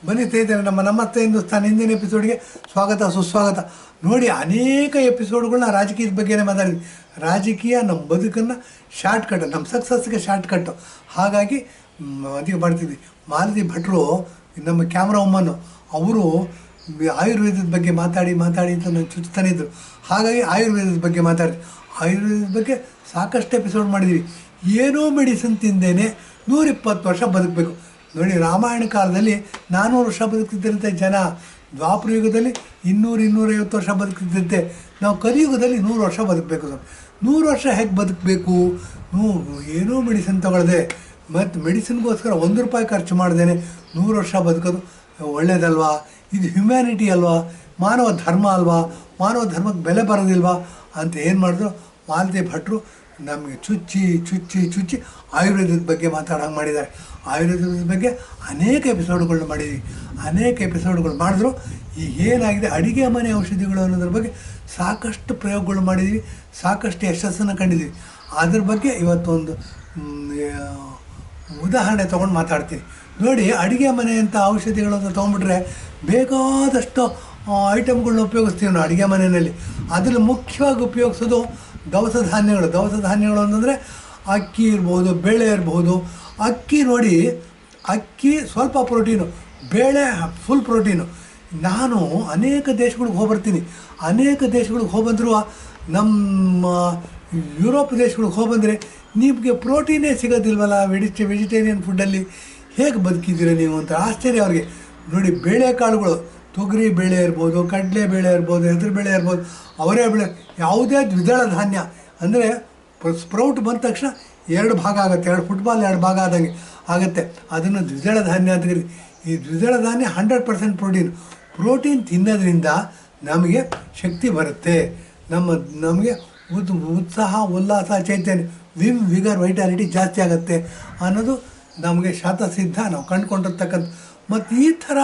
ಬನ್ನಿ ಸ್ನೇಹಿತರೆ, ನಮ್ಮತ್ತೆ ಹಿಂದೂಸ್ತಾನ್ ಹಿಂದಿನ ಎಪಿಸೋಡ್ಗೆ ಸ್ವಾಗತ ಸುಸ್ವಾಗತ. ನೋಡಿ, ಅನೇಕ ಎಪಿಸೋಡ್ಗಳನ್ನ ರಾಜಕೀಯದ ಬಗ್ಗೆನೇ ಮಾತಾಡಿದ್ವಿ. ರಾಜಕೀಯ ನಮ್ಮ ಬದುಕನ್ನು ಶಾರ್ಟ್ಕಟ್, ನಮ್ಮ ಸಕ್ಸಸ್ಗೆ ಶಾರ್ಟ್ಕಟ್ಟು. ಹಾಗಾಗಿ ಅದಕ್ಕೆ ಮಾಡ್ತಿದ್ವಿ. ಮಾಲತಿ ಭಟ್ರು, ನಮ್ಮ ಕ್ಯಾಮ್ರಾ ವುಮ್ಮನ್ನು, ಅವರು ಆಯುರ್ವೇದದ ಬಗ್ಗೆ ಮಾತಾಡಿ ಅಂತ ನಾನು ಚುಚ್ತಾನೆ ಇದ್ದರು. ಹಾಗಾಗಿ ಆಯುರ್ವೇದದ ಬಗ್ಗೆ ಮಾತಾಡ್ತೀವಿ. ಆಯುರ್ವೇದದ ಬಗ್ಗೆ ಸಾಕಷ್ಟು ಎಪಿಸೋಡ್ ಮಾಡಿದ್ವಿ. ಏನೋ ಮೆಡಿಸಿನ್ ತಿಂದೇನೆ 120 ವರ್ಷ ಬದುಕಬೇಕು. ನೋಡಿ, ರಾಮಾಯಣ ಕಾಲದಲ್ಲಿ 400 ವರ್ಷ ಬದುಕ್ತಿದ್ದಂತೆ ಜನ, ದ್ವಾಪರ ಯುಗದಲ್ಲಿ 200-250 ವರ್ಷ ಬದುಕ್ತಿದ್ದಂತೆ ನಾವು ಕಲಿಯುಗದಲ್ಲಿ 100 ವರ್ಷ ಬದುಕಬೇಕು. 100 ವರ್ಷ ಹೇಗೆ ಬದುಕಬೇಕು? ಏನೋ ಮೆಡಿಸಿನ್ ತೊಗೊಳ್ದೆ ಮತ್ತು ಮೆಡಿಸಿನ್ಗೋಸ್ಕರ ₹1 ಖರ್ಚು ಮಾಡ್ದೇನೆ 100 ವರ್ಷ ಬದುಕೋದು ಒಳ್ಳೇದಲ್ವಾ? ಇದು ಹ್ಯುಮ್ಯಾನಿಟಿ ಅಲ್ವಾ? ಮಾನವ ಧರ್ಮ ಅಲ್ವಾ? ಮಾನವ ಧರ್ಮಕ್ಕೆ ಬೆಲೆ ಬರೋದಿಲ್ವಾ ಅಂತ ಏನು ಮಾಡಿದ್ರು ಮಾಲತಿ ಭಟ್ರು ನಮಗೆ ಚುಚ್ಚಿ ಆಯುರ್ವೇದದ ಬಗ್ಗೆ ಮಾತಾಡೋಂಗೆ ಮಾಡಿದ್ದಾರೆ. ಆಯುರ್ವೇದದ ಬಗ್ಗೆ ಅನೇಕ ಎಪಿಸೋಡ್ಗಳನ್ನ ಮಾಡಿದ್ವಿ. ಅನೇಕ ಎಪಿಸೋಡ್ಗಳು ಮಾಡಿದ್ರು. ಈಗ ಏನಾಗಿದೆ, ಅಡುಗೆ ಮನೆ ಔಷಧಿಗಳು ಅನ್ನೋದ್ರ ಬಗ್ಗೆ ಸಾಕಷ್ಟು ಪ್ರಯೋಗಗಳು ಮಾಡಿದ್ವಿ, ಸಾಕಷ್ಟು ಯಶಸ್ಸನ್ನು ಕಂಡಿದ್ವಿ. ಅದ್ರ ಬಗ್ಗೆ ಇವತ್ತೊಂದು ಉದಾಹರಣೆ ತೊಗೊಂಡು ಮಾತಾಡ್ತೀನಿ. ನೋಡಿ, ಅಡುಗೆ ಮನೆ ಅಂತ ಔಷಧಿಗಳನ್ನು ತೊಗೊಂಡ್ಬಿಟ್ರೆ ಬೇಕಾದಷ್ಟು ಐಟಮ್ಗಳನ್ನ ಉಪಯೋಗಿಸ್ತೀವಿ ನಾವು ಅಡುಗೆ ಮನೆಯಲ್ಲಿ. ಅದರಲ್ಲಿ ಮುಖ್ಯವಾಗಿ ಉಪಯೋಗಿಸೋದು ದವಸ ಧಾನ್ಯಗಳು ಅಂತಂದರೆ ಅಕ್ಕಿ ಇರ್ಬೋದು, ಬೇಳೆ ಇರ್ಬೋದು. ಅಕ್ಕಿ ನೋಡಿ, ಅಕ್ಕಿ ಸ್ವಲ್ಪ ಪ್ರೋಟೀನು, ಬೇಳೆ ಫುಲ್ ಪ್ರೋಟೀನು. ನಾನು ಅನೇಕ ದೇಶಗಳಿಗೆ ಹೋಗ್ಬರ್ತೀನಿ. ಅನೇಕ ದೇಶಗಳಿಗೆ ಹೋಗ್ಬಂದರೂ ನಮ್ಮ ಯುರೋಪ್ ದೇಶಗಳಿಗೆ ಹೋಗ್ಬಂದರೆ ನಿಮಗೆ ಪ್ರೋಟೀನೇ ಸಿಗೋದಿಲ್ವಲ್ಲ, ವೆಜಿಟೇರಿಯನ್ ಫುಡ್ಡಲ್ಲಿ ಹೇಗೆ ಬದುಕಿದ್ದೀರ ನೀವು ಅಂತ ಆಶ್ಚರ್ಯ ಅವ್ರಿಗೆ. ನೋಡಿ, ಬೇಳೆಕಾಳುಗಳು, ತೊಗರಿ ಬೇಳೆ ಇರ್ಬೋದು, ಕಡಲೆ ಬೇಳೆ ಇರ್ಬೋದು, ಹೆಸರು ಬೇಳೆ ಇರ್ಬೋದು, ಅವರೇ ಬೇಳೆ, ಯಾವುದೇ ದ್ವಿದಳ ಧಾನ್ಯ ಅಂದರೆ ಸ್ಪ್ರೌಟ್ ಬಂದ ತಕ್ಷಣ 2 ಭಾಗ ಆಗುತ್ತೆ, 2 ಫುಟ್ಬಾಲ್ 2 ಭಾಗ ಆದಂಗೆ ಆಗುತ್ತೆ. ಅದನ್ನು ದ್ವಿದಳ ಧಾನ್ಯ ಅಂತ ಕರೀತೀವಿ. ಈ ದ್ವಿದಳ ಧಾನ್ಯ 100% ಪ್ರೋಟೀನ್ ತಿನ್ನೋದ್ರಿಂದ ನಮಗೆ ಶಕ್ತಿ ಬರುತ್ತೆ. ನಮಗೆ ಉತ್ಸಾಹ, ಉಲ್ಲಾಸ, ಚೈತನ್ಯ, ವಿಗರ್, ವೈಟಾಲಿಟಿ ಜಾಸ್ತಿ ಆಗುತ್ತೆ ಅನ್ನೋದು ನಮಗೆ ಶಾತಸಿದ್ಧ, ನಾವು ಕಂಡುಕೊಂಡಿರ್ತಕ್ಕಂಥ. ಮತ್ತು ಈ ಥರ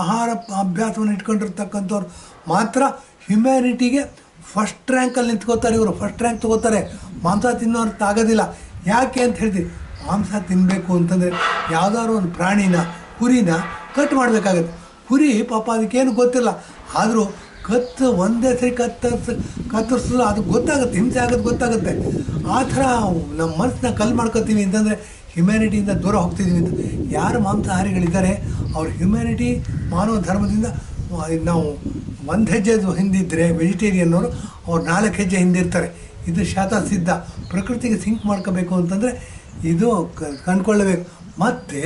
ಆಹಾರ ಅಭ್ಯಾಸವನ್ನು ಇಟ್ಕೊಂಡಿರ್ತಕ್ಕಂಥವ್ರು ಮಾತ್ರ ಹ್ಯುಮ್ಯಾನಿಟಿಗೆ ಫಸ್ಟ್ ರ್ಯಾಂಕಲ್ಲಿ ನಿಂತ್ಕೋತಾರೆ. ಇವರು ಫಸ್ಟ್ ರ್ಯಾಂಕ್ ತೊಗೋತಾರೆ. ಮಾಂಸ ತಿನ್ನೋರು ಆಗೋದಿಲ್ಲ. ಯಾಕೆ ಅಂತ ಹೇಳ್ತೀವಿ, ಮಾಂಸ ತಿನ್ನಬೇಕು ಅಂತಂದರೆ ಯಾವುದಾದ್ರು ಒಂದು ಪ್ರಾಣಿನ, ಕುರಿನ ಕಟ್ ಮಾಡಬೇಕಾಗತ್ತೆ. ಕುರಿ ಪಾಪ ಅದಕ್ಕೇನು ಗೊತ್ತಿಲ್ಲ, ಆದರೂ ಒಂದೇ ಸರಿ ಕತ್ತರಿಸಿದ್ರು ಅದಕ್ಕೆ ಗೊತ್ತಾಗುತ್ತೆ, ಹಿಂಸೆ ಆಗೋದು ಗೊತ್ತಾಗುತ್ತೆ. ಆ ಥರ ನಮ್ಮ ಮನಸ್ಸನ್ನ ಕಲ್ಲು ಮಾಡ್ಕೊತೀವಿ ಅಂತಂದರೆ ಹ್ಯುಮ್ಯಾನಿಟಿಯಿಂದ ದೂರ ಹೋಗ್ತಿದ್ದೀವಿ ಅಂತ. ಯಾರು ಮಾಂಸಾಹಾರಿಗಳಿದ್ದಾರೆ ಅವ್ರ ಹ್ಯುಮ್ಯಾನಿಟಿ, ಮಾನವ ಧರ್ಮದಿಂದ ನಾವು 1 ಹೆಜ್ಜೆ ಹಿಂದಿದ್ದರೆ ವೆಜಿಟೇರಿಯನ್ನವರು ಅವ್ರು 4 ಹೆಜ್ಜೆ ಹಿಂದಿರ್ತಾರೆ. ಇದು ಶಾತಸಿದ್ಧ. ಪ್ರಕೃತಿಗೆ ಸಿಂಕ್ ಮಾಡ್ಕೋಬೇಕು ಅಂತಂದರೆ ಇದು ಕಂಡುಕೊಳ್ಳಬೇಕು. ಮತ್ತು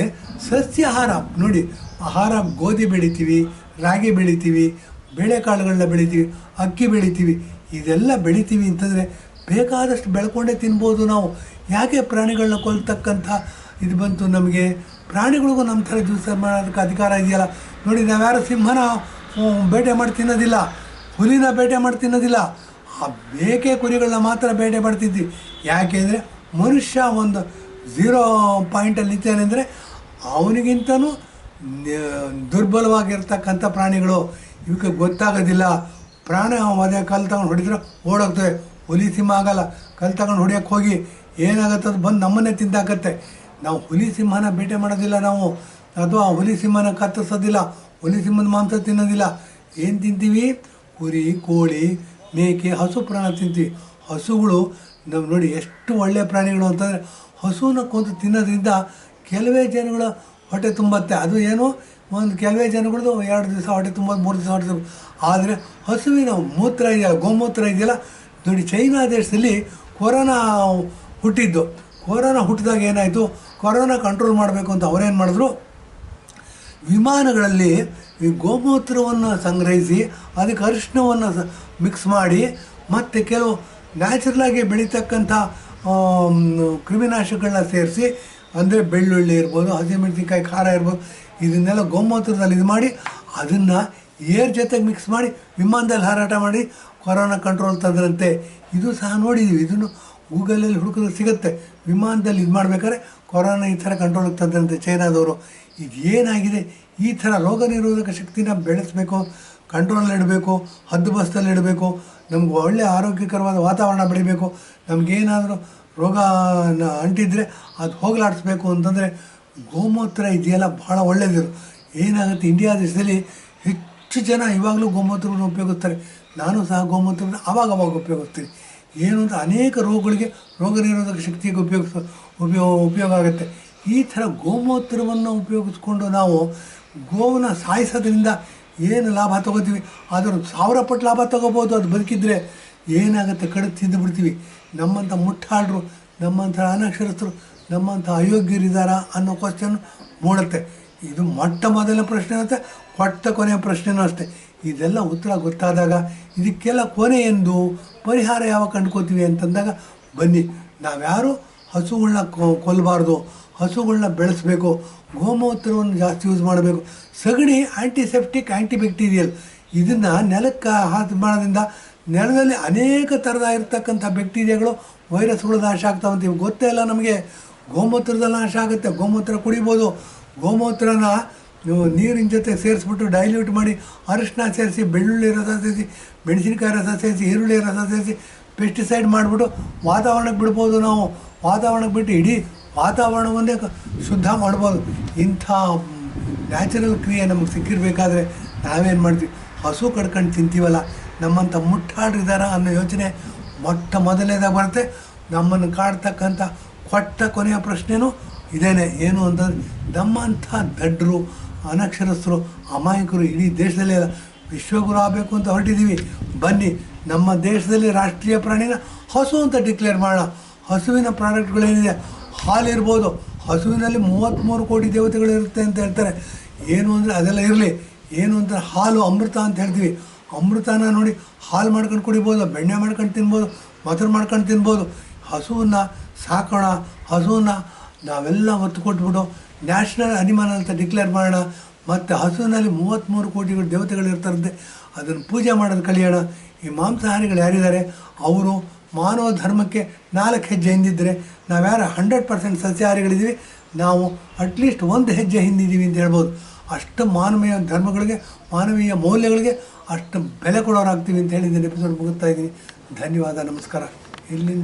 ಸಸ್ಯಾಹಾರ ನೋಡಿ, ಆಹಾರ ಗೋಧಿ ಬೆಳಿತೀವಿ, ರಾಗಿ ಬೆಳಿತೀವಿ, ಬೇಳೆಕಾಳುಗಳನ್ನ ಬೆಳಿತೀವಿ, ಅಕ್ಕಿ ಬೆಳಿತೀವಿ. ಇದೆಲ್ಲ ಬೆಳಿತೀವಿ ಅಂತಂದರೆ ಬೇಕಾದಷ್ಟು ಬೆಳ್ಕೊಂಡೇ ತಿನ್ಬೋದು ನಾವು. ಯಾಕೆ ಪ್ರಾಣಿಗಳನ್ನ ಕೊಲ್ತಕ್ಕಂಥ ಇದು ಬಂತು ನಮಗೆ? ಪ್ರಾಣಿಗಳಿಗೂ ನಮ್ಮ ಥರ ಜ್ಯೂಸ್ ಮಾಡೋದಕ್ಕೆ ಅಧಿಕಾರ ಇದೆಯಲ್ಲ. ನೋಡಿ, ನಾವ್ಯಾರು ಸಿಂಹನ ಬೇಟೆ ಮಾಡಿ ತಿನ್ನೋದಿಲ್ಲ, ಹುಲಿನ ಬೇಟೆ ಮಾಡಿ ತಿನ್ನೋದಿಲ್ಲ. ಆ ಬೇಕೆ ಕುರಿಗಳನ್ನ ಮಾತ್ರ ಬೇಟೆ ಮಾಡ್ತಿದ್ವಿ. ಯಾಕೆಂದರೆ ಮನುಷ್ಯ ಒಂದು 0 ಪಾಯಿಂಟಲ್ಲಿ ನಿಂತಾನೆ ಅಂದರೆ ಅವನಿಗಿಂತನೂ ದುರ್ಬಲವಾಗಿರ್ತಕ್ಕಂಥ ಪ್ರಾಣಿಗಳು. ಇವಕ್ಕೆ ಗೊತ್ತಾಗೋದಿಲ್ಲ. ಅದೇ ಕಲ್ಲು ತಗೊಂಡು ಹೊಡಿದ್ರೆ ಓಡೋಗ್ತವೆ. ಹುಲಿ ಸಿಂಹ ಆಗಲ್ಲ. ಕಲ್ಲು ತಗೊಂಡು ಹೊಡಿಯೋಕ್ಕೆ ಹೋಗಿ ಏನಾಗುತ್ತೆ, ಅದು ಬಂದು ನಮ್ಮನ್ನೇ ತಿಂದಾಕತ್ತೆ. ನಾವು ಹುಲಿ ಸಿಂಹನ ಬೇಟೆ ಮಾಡೋದಿಲ್ಲ ನಾವು, ಅಥವಾ ಹುಲಿ ಸಿಂಹನ ಕತ್ತರಿಸೋದಿಲ್ಲ, ಹುಲಿ ಸಿಂಹದ ಮಾಂಸ ತಿನ್ನೋದಿಲ್ಲ. ಏನು ತಿಂತೀವಿ? ಕುರಿ, ಕೋಳಿ, ಮೇಕೆ, ಹಸು ಪ್ರಾಣ ತಿಂತೀವಿ. ಹಸುಗಳು ನಾವು ನೋಡಿ ಎಷ್ಟು ಒಳ್ಳೆಯ ಪ್ರಾಣಿಗಳು ಅಂತಂದರೆ, ಹಸುನ ಕೊಂದು ತಿನ್ನೋದ್ರಿಂದ ಕೆಲವೇ ಜನಗಳ ಹೊಟ್ಟೆ ತುಂಬತ್ತೆ. ಅದು ಏನೋ ಕೆಲವೇ ಜನಗಳದ್ದು 2 ದಿವಸ ಹೊಟ್ಟೆ ತುಂಬೋದು, 3 ದಿವಸ ಹೊಟ್ಟೆ ತುಂಬ. ಆದರೆ ಹಸುವಿನ ಮೂತ್ರ ಇದೆಯಲ್ಲ, ಗೋಮೂತ್ರ ಇದೆಯಲ್ಲ ನೋಡಿ, ಚೈನಾ ದೇಶದಲ್ಲಿ ಕೊರೋನಾ ಹುಟ್ಟಿದ್ದು. ಕೊರೋನಾ ಹುಟ್ಟಿದಾಗ ಏನಾಯಿತು, ಕೊರೋನಾ ಕಂಟ್ರೋಲ್ ಮಾಡಬೇಕು ಅಂತ ಅವರೇನು ಮಾಡಿದ್ರು, ವಿಮಾನಗಳಲ್ಲಿ ಈ ಗೋಮೂತ್ರವನ್ನು ಸಂಗ್ರಹಿಸಿ ಅದಕ್ಕೆ ಅರಿಶಿಣವನ್ನು ಮಿಕ್ಸ್ ಮಾಡಿ ಮತ್ತು ಕೆಲವು ನ್ಯಾಚುರಲಾಗಿ ಬೆಳೀತಕ್ಕಂಥ ಕ್ರಿಮಿನಾಶಕಗಳನ್ನ ಸೇರಿಸಿ, ಅಂದರೆ ಬೆಳ್ಳುಳ್ಳಿ ಇರ್ಬೋದು, ಹಸಿಮೆಣಸಿನ್ಕಾಯಿ, ಖಾರ ಇರ್ಬೋದು, ಇದನ್ನೆಲ್ಲ ಗೋಮೂತ್ರದಲ್ಲಿ ಇದು ಮಾಡಿ ಅದನ್ನು ಏರ್ ಜೊತೆಗೆ ಮಿಕ್ಸ್ ಮಾಡಿ ವಿಮಾನದಲ್ಲಿ ಹಾರಾಟ ಮಾಡಿ ಕೊರೋನಾ ಕಂಟ್ರೋಲ್ ತಂದ್ರಂತೆ. ಇದು ಸಹ ನೋಡಿದ್ದೀವಿ. ಇದನ್ನು ಗೂಗಲಲ್ಲಿ ಹುಡುಕಿದ್ರೆ ಸಿಗುತ್ತೆ. ವಿಮಾನದಲ್ಲಿ ಇದು ಮಾಡಬೇಕಾದ್ರೆ ಕೊರೋನಾ ಈ ಥರ ಕಂಟ್ರೋಲಿಗೆ ತಂದ್ರಂತೆ ಚೈನಾದವರು. ಇದು ಏನಾಗಿದೆ, ಈ ಥರ ರೋಗ ನಿರೋಧಕ ಶಕ್ತಿನ ಬೆಳೆಸಬೇಕು, ಕಂಟ್ರೋಲಲ್ಲಿಡಬೇಕು, ಹದ್ದುಬಸ್ತಲ್ಲಿ ಇಡಬೇಕು. ನಮ್ಗೆ ಒಳ್ಳೆಯ ಆರೋಗ್ಯಕರವಾದ ವಾತಾವರಣ ಬೆಳಿಬೇಕು. ನಮಗೇನಾದರೂ ರೋಗ ಅಂಟಿದ್ರೆ ಅದು ಹೋಗಲಾಡಿಸ್ಬೇಕು ಅಂತಂದರೆ ಗೋಮೂತ್ರ ಇದೆಯಲ್ಲ ಭಾಳ ಒಳ್ಳೆಯದಿರು. ಏನಾಗುತ್ತೆ, ಇಂಡಿಯಾ ದೇಶದಲ್ಲಿ ಹೆಚ್ಚು ಜನ ಇವಾಗಲೂ ಗೋಮೂತ್ರವನ್ನು ಉಪಯೋಗಿಸ್ತಾರೆ. ನಾನು ಸಹ ಗೋಮೂತ್ರವನ್ನು ಆವಾಗ ಉಪಯೋಗಿಸ್ತೀನಿ. ಏನು ಅಂತ ಅನೇಕ ರೋಗಗಳಿಗೆ ರೋಗ ನಿರೋಧಕ ಶಕ್ತಿಗೆ ಉಪಯೋಗ ಆಗುತ್ತೆ. ಈ ಥರ ಗೋಮೂತ್ರವನ್ನು ಉಪಯೋಗಿಸ್ಕೊಂಡು ನಾವು ಗೋವನ್ನು ಸಾಯಿಸೋದ್ರಿಂದ ಏನು ಲಾಭ ತೊಗೋತೀವಿ, ಅದರ 1000 ಪಟ್ಟು ಲಾಭ ತೊಗೋಬೋದು. ಅದು ಬದುಕಿದ್ರೆ ಏನಾಗುತ್ತೆ, ಕಡಿದು ತಿಂದು ಬಿಡ್ತೀವಿ. ನಮ್ಮಂಥ ಮುಟ್ಟಾಳರು, ನಮ್ಮಂಥ ಅನಕ್ಷರಸ್ಥರು, ನಮ್ಮಂಥ ಅಯೋಗ್ಯರಿದ್ದಾರಾ ಅನ್ನೋ ಕ್ವಶನ್ ಮೂಡುತ್ತೆ. ಇದು ಮೊದಲ ಪ್ರಶ್ನೆ ಇರುತ್ತೆ, ಕೊನೆಯ ಪ್ರಶ್ನೆನೂ ಅಷ್ಟೇ. ಇದೆಲ್ಲ ಉತ್ತರ ಗೊತ್ತಾದಾಗ ಇದಕ್ಕೆಲ್ಲ ಕೊನೆ ಎಂದು ಪರಿಹಾರ ಯಾವ ಕಂಡ್ಕೋತೀವಿ ಅಂತಂದಾಗ, ಬನ್ನಿ ನಾವ್ಯಾರು ಹಸುಗಳನ್ನ ಕೊಲ್ಲಬಾರ್ದು, ಹಸುಗಳನ್ನ ಬೆಳೆಸಬೇಕು, ಗೋಮೂತ್ರವನ್ನು ಜಾಸ್ತಿ ಯೂಸ್ ಮಾಡಬೇಕು. ಸಗಣಿ ಆ್ಯಂಟಿಸೆಪ್ಟಿಕ್, ಆ್ಯಂಟಿಬ್ಯಾಕ್ಟೀರಿಯಲ್. ಇದನ್ನು ನೆಲಕ್ಕೆ ಹಾಕಿ ಮಾಡೋದ್ರಿಂದ ನೆಲದಲ್ಲಿ ಅನೇಕ ಥರದ ಇರ್ತಕ್ಕಂಥ ಬ್ಯಾಕ್ಟೀರಿಯಾಗಳು, ವೈರಸ್ಗಳು ನಾಶ ಆಗ್ತಾವಂತೀವಿ. ಗೊತ್ತೇ ಇಲ್ಲ ನಮಗೆ. ಗೋಮೂತ್ರದಲ್ಲಿ ನಾಶ ಆಗುತ್ತೆ. ಗೋಮೂತ್ರ ಕುಡಿಬೋದು. ಗೋಮೂತ್ರನ ನೀರಿನ ಜೊತೆ ಸೇರಿಸ್ಬಿಟ್ಟು ಡೈಲ್ಯೂಟ್ ಮಾಡಿ ಅರಿಶಿನ ಸೇರಿಸಿ, ಬೆಳ್ಳುಳ್ಳಿ ರಸ ಸೇರಿಸಿ, ಮೆಣಸಿನಕಾಯಿ ರಸ ಸೇರಿಸಿ, ಈರುಳ್ಳಿ ರಸ ಸೇರಿಸಿ ಪೆಸ್ಟಿಸೈಡ್ ಮಾಡಿಬಿಟ್ಟು ವಾತಾವರಣಕ್ಕೆ ಬಿಡ್ಬೋದು. ನಾವು ವಾತಾವರಣಕ್ಕೆ ಬಿಟ್ಟು ಇಡೀ ವಾತಾವರಣವನ್ನೇ ಶುದ್ಧ ಮಾಡ್ಬೋದು. ಇಂಥ ನ್ಯಾಚುರಲ್ ಕ್ರಿಯೆ ನಮಗೆ ಸಿಕ್ಕಿರಬೇಕಾದ್ರೆ ನಾವೇನು ಮಾಡ್ತೀವಿ, ಹಸು ಕಡ್ಕೊಂಡು ತಿಂತೀವಲ್ಲ, ನಮ್ಮಂಥ ಮುಟ್ಟಾಡ್ರಿದಾರ ಅನ್ನೋ ಯೋಚನೆ ಮೊದಲನೇದಾಗಿ ಬರುತ್ತೆ. ನಮ್ಮನ್ನು ಕಾಡ್ತಕ್ಕಂಥ ಕೊನೆಯ ಪ್ರಶ್ನೆನೂ ಇದೇನೆ. ಏನು ಅಂತಂದರೆ, ನಮ್ಮಂಥ ದಡ್ಡರು, ಅನಕ್ಷರಸ್ಥರು, ಅಮಾಯಕರು ಇಡೀ ದೇಶದಲ್ಲೇ ವಿಶ್ವಗುರು ಆಗಬೇಕು ಅಂತ ಹೊರಟಿದ್ದೀವಿ. ಬನ್ನಿ ನಮ್ಮ ದೇಶದಲ್ಲಿ ರಾಷ್ಟ್ರೀಯ ಪ್ರಾಣಿನ ಹಸು ಅಂತ ಡಿಕ್ಲೇರ್ ಮಾಡೋಣ. ಹಸುವಿನ ಪ್ರಾಡಕ್ಟ್ಗಳೇನಿದೆ, ಹಾಲಿರ್ಬೋದು. ಹಸುವಿನಲ್ಲಿ 33 ಕೋಟಿ ದೇವತೆಗಳಿರುತ್ತೆ ಅಂತ ಹೇಳ್ತಾರೆ. ಏನು ಅಂದರೆ ಅದೆಲ್ಲ ಇರಲಿ. ಏನು ಅಂತ ಹಾಲು ಅಮೃತ ಅಂತ ಹೇಳ್ತೀವಿ. ಅಮೃತನ ನೋಡಿ ಹಾಲು ಮಾಡ್ಕೊಂಡು ಕುಡಿಬೋದು, ಬೆಣ್ಣೆ ಮಾಡ್ಕೊಂಡು ತಿನ್ಬೋದು, ಮೊಸರು ಮಾಡ್ಕೊಂಡು ತಿನ್ಬೋದು. ಹಸುವನ್ನು ಸಾಕೋಣ. ಹಸುವನ್ನು ನಾವೆಲ್ಲ ಒತ್ತು ಕೊಟ್ಬಿಟ್ಟು ನ್ಯಾಷನಲ್ ಅನಿಮಲ್ ಅಂತ ಡಿಕ್ಲೇರ್ ಮಾಡೋಣ. ಮತ್ತು ಹಸುವಿನಲ್ಲಿ 33 ಕೋಟಿ ದೇವತೆಗಳಿರ್ತಾರಂತೆ, ಅದನ್ನು ಪೂಜೆ ಮಾಡೋದು ಕಲಿಯೋಣ. ಈ ಮಾಂಸಾಹಾರಿಗಳು ಯಾರಿದ್ದಾರೆ, ಅವರು ಮಾನವ ಧರ್ಮಕ್ಕೆ 4 ಹೆಜ್ಜೆ ಹಿಂದಿದ್ದರೆ, ನಾವ್ಯಾರು 100% ಸಸ್ಯಾಹಾರಿಗಳಿದ್ದೀವಿ, ನಾವು ಅಟ್ಲೀಸ್ಟ್ 1 ಹೆಜ್ಜೆ ಹಿಂದಿದ್ದೀವಿ ಅಂತ ಹೇಳ್ಬೋದು. ಅಷ್ಟು ಮಾನವೀಯ ಧರ್ಮಗಳಿಗೆ, ಮಾನವೀಯ ಮೌಲ್ಯಗಳಿಗೆ ಅಷ್ಟು ಬೆಲೆ ಕೊಡೋರಾಗ್ತೀವಿ ಅಂತ ಹೇಳಿದ್ದೀನಿ. ಎಪಿಸೋಡ್ ಮುಗಿಸ್ತಾ ಇದ್ದೀನಿ. ಧನ್ಯವಾದ, ನಮಸ್ಕಾರ. ಇಲ್ಲಿಂದ